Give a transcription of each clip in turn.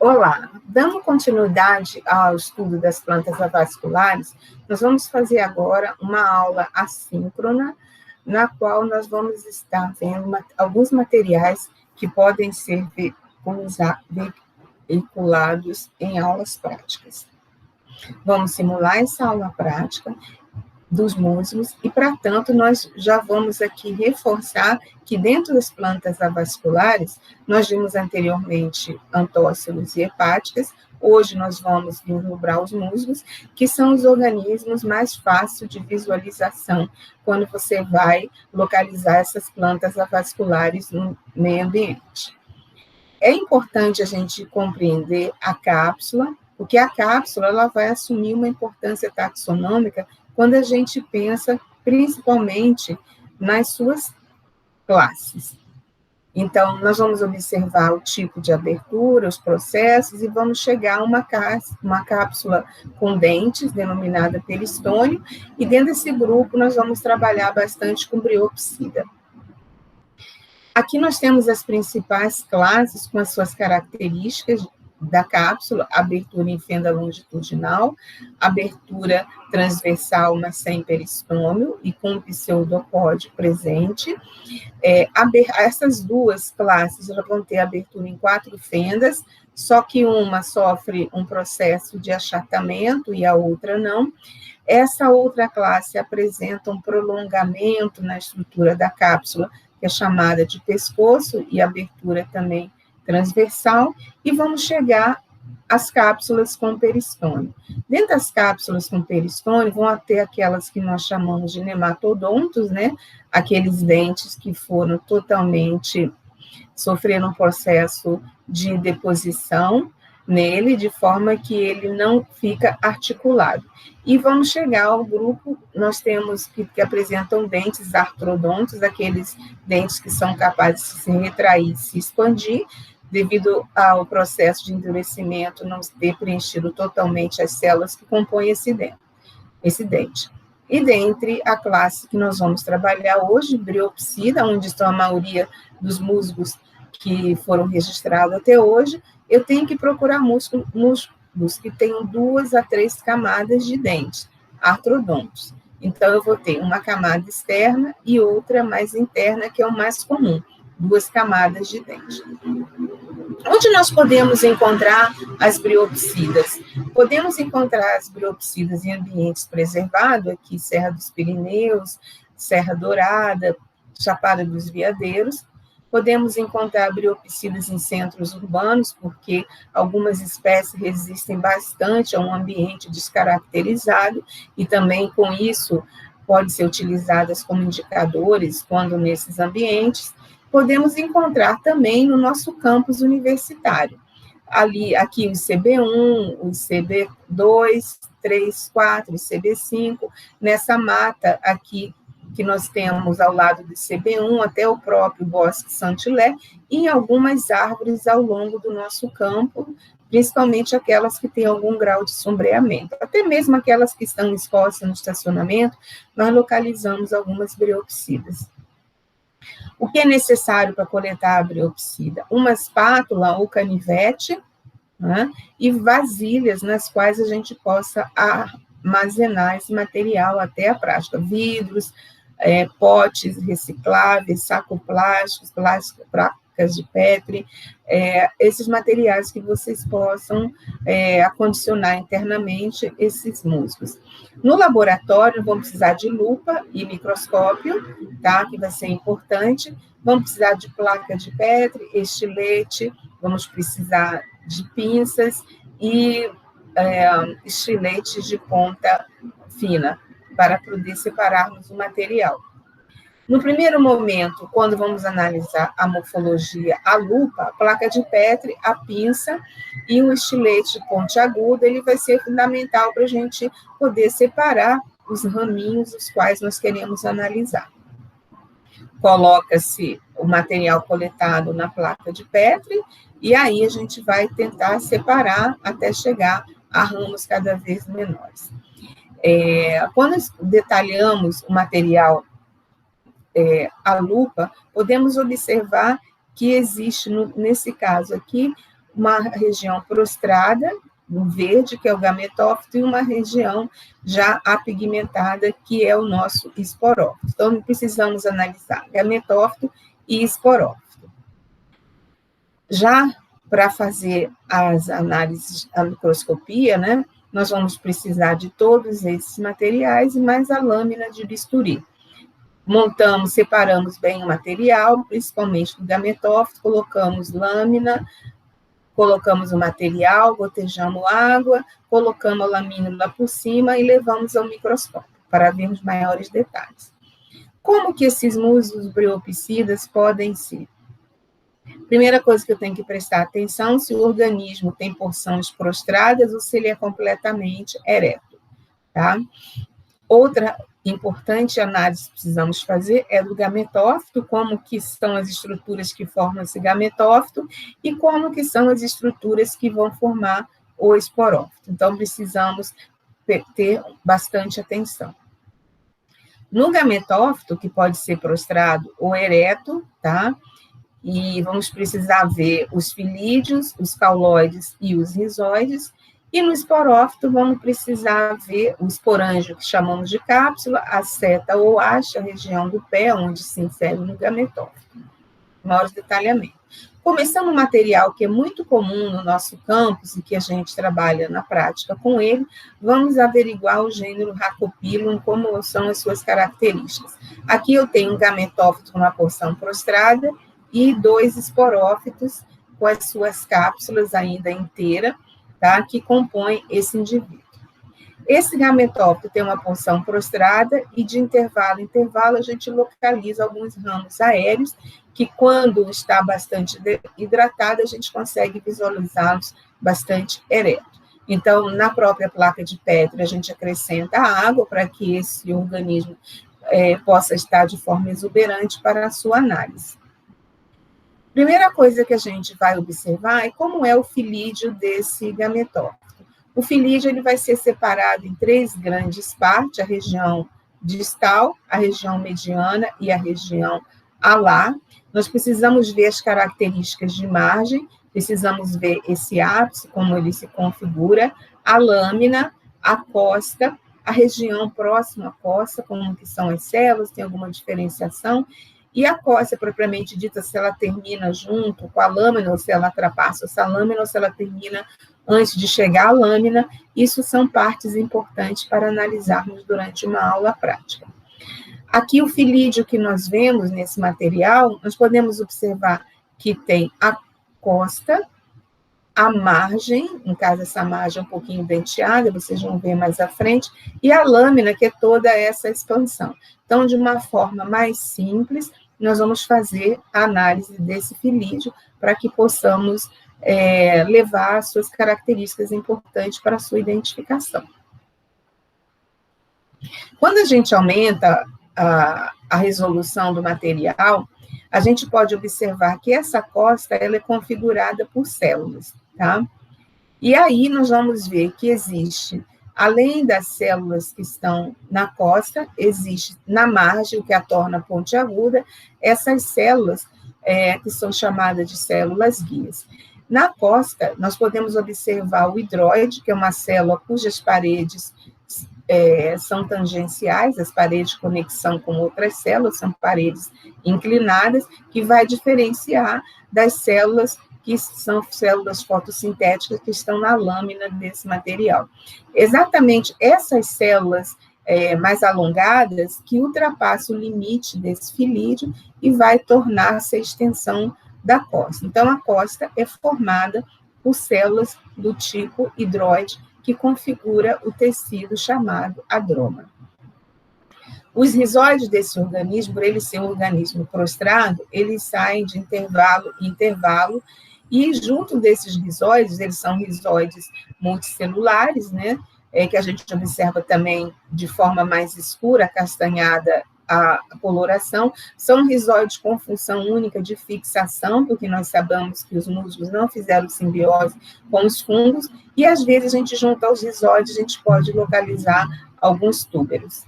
Olá, dando continuidade ao estudo das plantas avasculares, nós vamos fazer agora uma aula assíncrona, na qual nós vamos estar vendo alguns materiais que podem ser veiculados em aulas práticas. Vamos simular essa aula prática dos musgos e, para tanto, nós já vamos aqui reforçar que dentro das plantas avasculares, nós vimos anteriormente antócilos e hepáticas, hoje nós vamos vislumbrar os musgos, que são os organismos mais fáceis de visualização, quando você vai localizar essas plantas avasculares no meio ambiente. É importante a gente compreender a cápsula, porque a cápsula ela vai assumir uma importância taxonômica quando a gente pensa principalmente nas suas classes. Então, nós vamos observar o tipo de abertura, os processos, e vamos chegar a uma cápsula com dentes, denominada peristônio, e dentro desse grupo nós vamos trabalhar bastante com briopsida. Aqui nós temos as principais classes com as suas características da cápsula: abertura em fenda longitudinal, abertura transversal, mas sem peristômio e com pseudopódio presente. Essas duas classes vão ter abertura em 4 fendas, só que uma sofre um processo de achatamento e a outra não. Essa outra classe apresenta um prolongamento na estrutura da cápsula, que é chamada de pescoço, e abertura também transversal, e vamos chegar às cápsulas com peristônio. Dentro das cápsulas com peristônio, vão ter aquelas que nós chamamos de nematodontos, né? Aqueles dentes que foram sofreram um processo de deposição nele, de forma que ele não fica articulado. E vamos chegar ao grupo, nós temos que apresentam dentes artrodontos, aqueles dentes que são capazes de se retrair e se expandir, devido ao processo de endurecimento não ter preenchido totalmente as células que compõem esse dente. E dentre a classe que nós vamos trabalhar hoje, briopsida, onde estão a maioria dos musgos que foram registrados até hoje, eu tenho que procurar músculos que tenham 2 a 3 camadas de dentes, artrodontos. Então, eu vou ter uma camada externa e outra mais interna, que é o mais comum, 2 camadas de dente. Onde nós podemos encontrar as briopsidas? Podemos encontrar as briopsidas em ambientes preservados, aqui Serra dos Pirineus, Serra Dourada, Chapada dos Veadeiros. Podemos encontrar briopsidas em centros urbanos, porque algumas espécies resistem bastante a um ambiente descaracterizado, e também, com isso, podem ser utilizadas como indicadores quando nesses ambientes. Podemos encontrar também no nosso campus universitário. Aqui o CB1, o CB2, 3, 4, o CB5, nessa mata aqui que nós temos ao lado do CB1, até o próprio Bosque Saint-Hilaire, e em algumas árvores ao longo do nosso campo, principalmente aquelas que têm algum grau de sombreamento. Até mesmo aquelas que estão expostas no estacionamento, nós localizamos algumas briopsidas. O que é necessário para coletar a briopsida? Uma espátula ou canivete, né, e vasilhas nas quais a gente possa armazenar esse material até a prática. Vidros, potes recicláveis, saco plásticos, placas de Petri, esses materiais que vocês possam acondicionar internamente esses musgos. No laboratório, vamos precisar de lupa e microscópio, tá? Que vai ser importante. Vamos precisar de placa de Petri, estilete, vamos precisar de pinças e estiletes de ponta fina, para poder separarmos o material. No primeiro momento, quando vamos analisar a morfologia, a lupa, a placa de Petri, a pinça e um estilete pontiagudo, ele vai ser fundamental para a gente poder separar os raminhos os quais nós queremos analisar. Coloca-se o material coletado na placa de Petri e aí a gente vai tentar separar até chegar a ramos cada vez menores. Quando detalhamos o material à lupa, podemos observar que existe, nesse caso aqui, uma região prostrada, no verde, que é o gametófito, e uma região já apigmentada, que é o nosso esporófito. Então, precisamos analisar gametófito e esporófito. Já para fazer as análises, a microscopia, né, nós vamos precisar de todos esses materiais e mais a lâmina de bisturi. Montamos, separamos bem o material, principalmente do gametófito, colocamos lâmina, colocamos o material, gotejamos água, colocamos a lamínula por cima e levamos ao microscópio para vermos maiores detalhes. Como que esses musgos briopsicidas podem ser? Primeira coisa que eu tenho que prestar atenção, se o organismo tem porções prostradas ou se ele é completamente ereto, tá? Outra importante análise que precisamos fazer é do gametófito, como que são as estruturas que formam esse gametófito e como que são as estruturas que vão formar o esporófito. Então, precisamos ter bastante atenção. No gametófito, que pode ser prostrado ou ereto, tá? E vamos precisar ver os filídeos, os cauloides e os rizoides. E no esporófito, vamos precisar ver o esporângio, que chamamos de cápsula, a seta ou haste, a região do pé, onde se insere no gametófito. Maior detalhamento. Começando um material que é muito comum no nosso campus e que a gente trabalha na prática com ele, vamos averiguar o gênero Rhacopilum, como são as suas características. Aqui eu tenho um gametófito com uma porção prostrada e 2 esporófitos com as suas cápsulas ainda inteiras, tá, que compõem esse indivíduo. Esse gametófito tem uma porção prostrada e de intervalo em intervalo a gente localiza alguns ramos aéreos que, quando está bastante hidratado, a gente consegue visualizá-los bastante eretos. Então, na própria placa de Petri, a gente acrescenta a água para que esse organismo possa estar de forma exuberante para a sua análise. Primeira coisa que a gente vai observar é como é o filídeo desse gametófito. O filídeo ele vai ser separado em 3 grandes partes, a região distal, a região mediana e a região alar. Nós precisamos ver as características de margem, precisamos ver esse ápice, como ele se configura, a lâmina, a costa, a região próxima à costa, como que são as células, tem alguma diferenciação, e a costa, propriamente dita, se ela termina junto com a lâmina, ou se ela ultrapassa essa lâmina, ou se ela termina antes de chegar à lâmina, isso são partes importantes para analisarmos durante uma aula prática. Aqui o filídeo que nós vemos nesse material, nós podemos observar que tem a costa, a margem, no caso essa margem é um pouquinho denteada, vocês vão ver mais à frente, e a lâmina, que é toda essa expansão. Então, de uma forma mais simples, nós vamos fazer a análise desse filídeo para que possamos levar as suas características importantes para a sua identificação. Quando a gente aumenta a resolução do material, a gente pode observar que essa costa ela é configurada por células, tá? E aí nós vamos ver que existe, além das células que estão na costa, existe na margem, o que a torna pontiaguda, essas células que são chamadas de células guias. Na costa, nós podemos observar o hidróide, que é uma célula cujas paredes são tangenciais, as paredes de conexão com outras células, são paredes inclinadas, que vai diferenciar das células que são células fotossintéticas que estão na lâmina desse material. Exatamente essas células mais alongadas que ultrapassam o limite desse filídeo e vai tornar-se a extensão da costa. Então, a costa é formada por células do tipo hidróide, que configura o tecido chamado adroma. Os rizóides desse organismo, por ele ser um organismo prostrado, eles saem de intervalo em intervalo, e junto desses rizóides, eles são rizóides multicelulares, né, que a gente observa também de forma mais escura, acastanhada, a coloração, são rizóides com função única de fixação, porque nós sabemos que os musgos não fizeram simbiose com os fungos, e às vezes a gente junta aos rizóides, a gente pode localizar alguns túberos.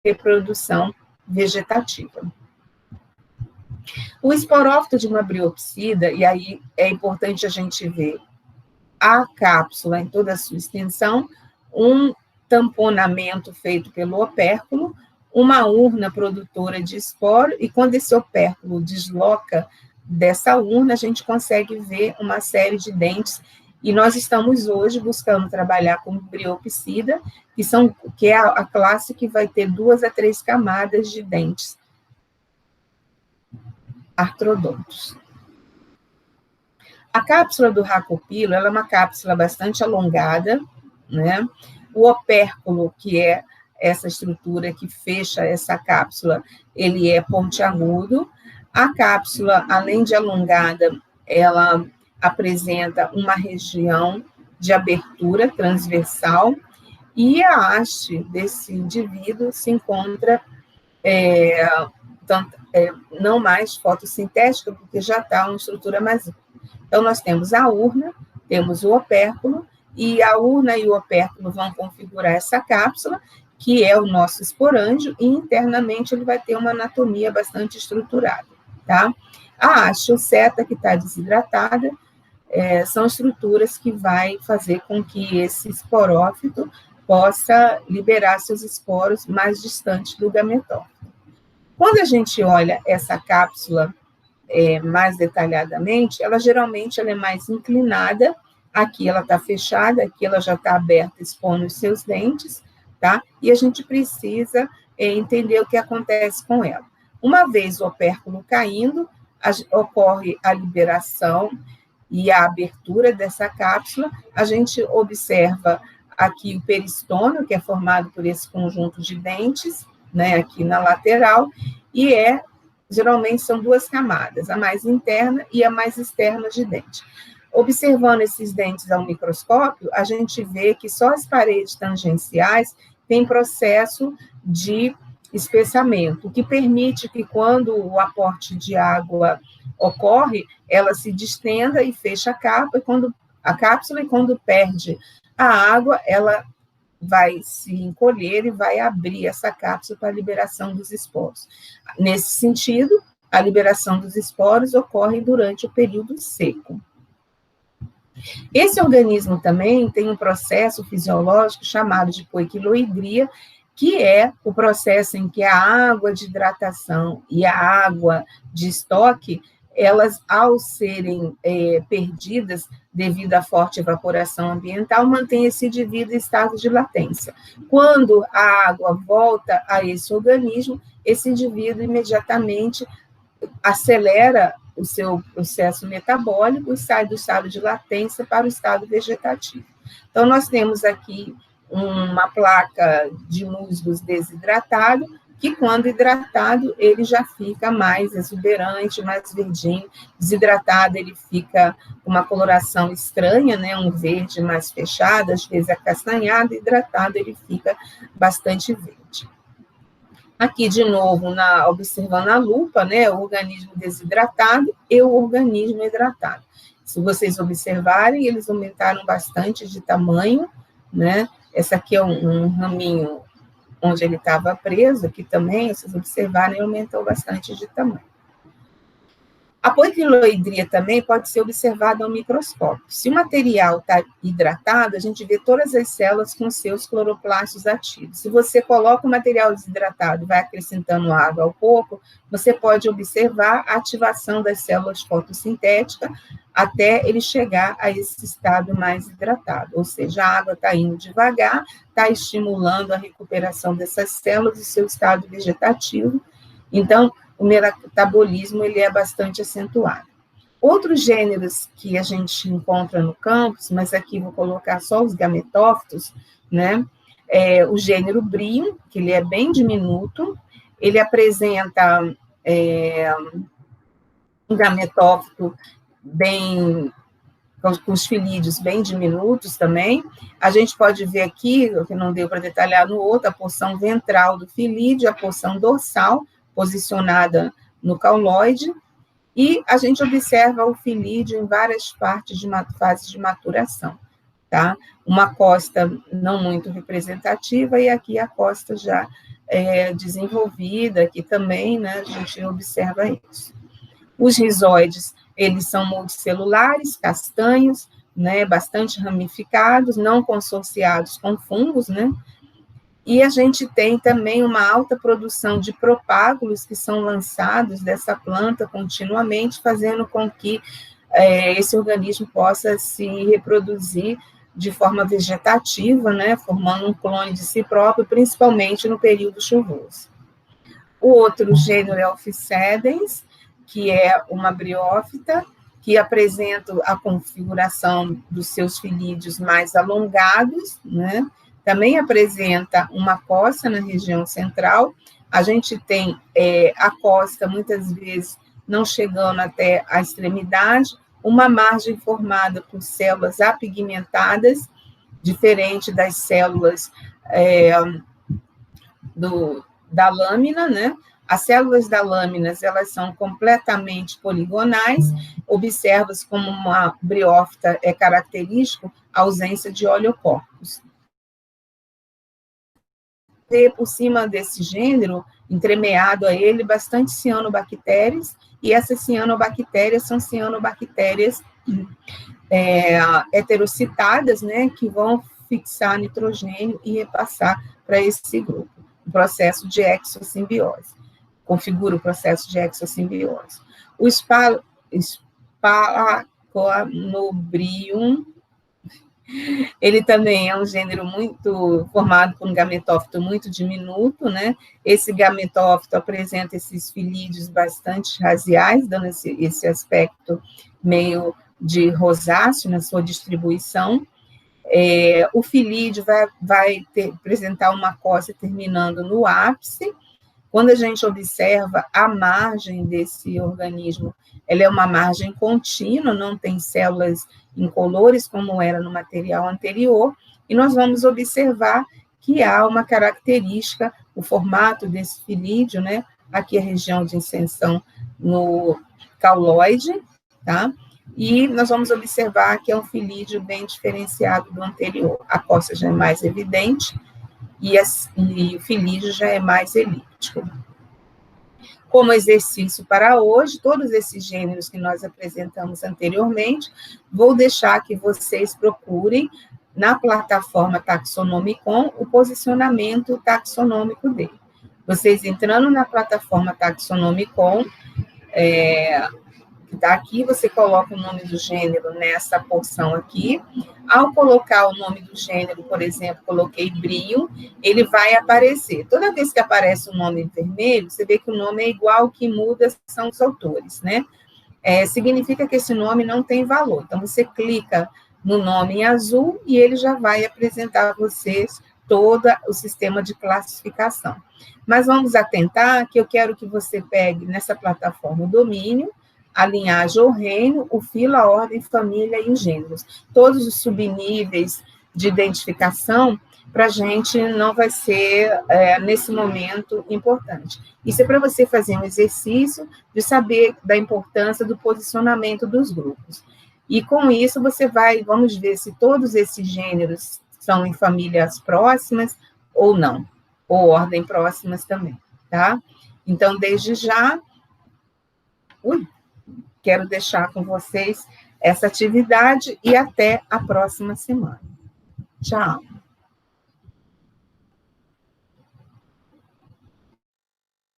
Reprodução vegetativa. O esporófito de uma briopsida, e aí é importante a gente ver a cápsula em toda a sua extensão, um tamponamento feito pelo opérculo, uma urna produtora de esporo, e quando esse opérculo desloca dessa urna, a gente consegue ver uma série de dentes, e nós estamos hoje buscando trabalhar com briopsida, que é a classe que vai ter 2 a 3 camadas de dentes artrodontos. A cápsula do racopilo, ela é uma cápsula bastante alongada, né? O opérculo, que é essa estrutura que fecha essa cápsula, ele é pontiagudo. A cápsula, além de alongada, ela apresenta uma região de abertura transversal, e a haste desse indivíduo se encontra não mais fotossintética, porque já está uma estrutura mais. Então, nós temos a urna, temos o opérculo, e a urna e o opérculo vão configurar essa cápsula, que é o nosso esporândio, e internamente ele vai ter uma anatomia bastante estruturada, tá? A haste ou seta, que está desidratada, são estruturas que vai fazer com que esse esporófito possa liberar seus esporos mais distantes do gametófito. Quando a gente olha essa cápsula mais detalhadamente, ela geralmente ela é mais inclinada, aqui ela está fechada, aqui ela já está aberta, expondo os seus dentes, tá? E a gente precisa entender o que acontece com ela. Uma vez o opérculo caindo, ocorre a liberação e a abertura dessa cápsula, a gente observa aqui o peristônio, que é formado por esse conjunto de dentes, né, aqui na lateral, e geralmente são 2 camadas, a mais interna e a mais externa de dente. Observando esses dentes ao microscópio, a gente vê que só as paredes tangenciais têm processo de espessamento, o que permite que quando o aporte de água ocorre, ela se distenda e fecha a cápsula, e quando perde a água, ela vai se encolher e vai abrir essa cápsula para a liberação dos esporos. Nesse sentido, a liberação dos esporos ocorre durante o período seco. Esse organismo também tem um processo fisiológico chamado de poiquiloidria, que é o processo em que a água de hidratação e a água de estoque, elas, ao serem perdidas devido à forte evaporação ambiental, mantém esse indivíduo em estado de latência. Quando a água volta a esse organismo, esse indivíduo imediatamente acelera o seu processo metabólico e sai do estado de latência para o estado vegetativo. Então, nós temos aqui uma placa de musgos desidratado, que quando hidratado, ele já fica mais exuberante, mais verdinho. Desidratado, ele fica com uma coloração estranha, né? Um verde mais fechado, às vezes acastanhado. Hidratado, ele fica bastante verde. Aqui, de novo, observando a lupa, né? O organismo desidratado e o organismo hidratado. Se vocês observarem, eles aumentaram bastante de tamanho, né? Essa aqui é um raminho onde ele estava preso, aqui também, se vocês observarem, aumentou bastante de tamanho. A poiquiloidria também pode ser observada ao microscópio. Se o material está hidratado, a gente vê todas as células com seus cloroplastos ativos. Se você coloca o material desidratado e vai acrescentando água ao pouco, você pode observar a ativação das células fotossintéticas até ele chegar a esse estado mais hidratado. Ou seja, a água está indo devagar, está estimulando a recuperação dessas células e seu estado vegetativo. Então, o metabolismo ele é bastante acentuado. Outros gêneros que a gente encontra no campus, mas aqui vou colocar só os gametófitos, né? O gênero Brio, que ele é bem diminuto, ele apresenta um gametófito bem, com os filídeos bem diminutos também. A gente pode ver aqui, que não deu para detalhar no outro, a porção ventral do filídeo, a porção dorsal, posicionada no cauloide, e a gente observa o filídeo em várias partes de fases de maturação, tá? Uma costa não muito representativa, e aqui a costa já desenvolvida, aqui também, né, a gente observa isso. Os rizóides, eles são multicelulares, castanhos, né, bastante ramificados, não consorciados com fungos, né? E a gente tem também uma alta produção de propágulos que são lançados dessa planta continuamente, fazendo com que esse organismo possa se reproduzir de forma vegetativa, né, formando um clone de si próprio, principalmente no período chuvoso. O outro gênero é o Phycedens, que é uma briófita, que apresenta a configuração dos seus filídeos mais alongados, né? Também apresenta uma costa na região central. A gente tem a costa, muitas vezes, não chegando até a extremidade, uma margem formada por células apigmentadas, diferente das células da lâmina, né? As células da lâmina, elas são completamente poligonais, observa-se como uma briófita é característico a ausência de oleocorpos. Ter por cima desse gênero, entremeado a ele, bastante cianobactérias, e essas cianobactérias são cianobactérias heterocitadas, né, que vão fixar nitrogênio e repassar para esse grupo, o processo de exossimbiose. Configura o processo de exossimbiose. O Spalaconobrium, ele também é um gênero muito formado por um gametófito muito diminuto, né? Esse gametófito apresenta esses filídeos bastante rasiais, dando esse aspecto meio de rosáceo na sua distribuição. O filídeo vai apresentar uma costa terminando no ápice. Quando a gente observa a margem desse organismo, ela é uma margem contínua, não tem células incolores, como era no material anterior, e nós vamos observar que há uma característica, o formato desse filídeo, né? Aqui a região de inserção no cauloide, tá? E nós vamos observar que é um filídeo bem diferenciado do anterior. A costa já é mais evidente, e o filídeo já é mais elíptico. Como exercício para hoje, todos esses gêneros que nós apresentamos anteriormente, vou deixar que vocês procurem na plataforma Taxonomicon o posicionamento taxonômico dele. Vocês entrando na plataforma Taxonomicon, que está aqui, você coloca o nome do gênero nessa porção aqui. Ao colocar o nome do gênero, por exemplo, coloquei brio, ele vai aparecer. Toda vez que aparece o nome em vermelho, você vê que o nome é igual, o que muda são os autores, né? Significa que esse nome não tem valor. Então, você clica no nome em azul e ele já vai apresentar a vocês todo o sistema de classificação. Mas vamos atentar que eu quero que você pegue nessa plataforma o domínio, a linhagem ou reino, o filo, a ordem, família e os gêneros. Todos os subníveis de identificação, para a gente não vai ser, nesse momento, importante. Isso é para você fazer um exercício de saber da importância do posicionamento dos grupos. E com isso, vamos ver se todos esses gêneros são em famílias próximas ou não, ou ordem próximas também, tá? Então, desde já... quero deixar com vocês essa atividade e até a próxima semana. Tchau.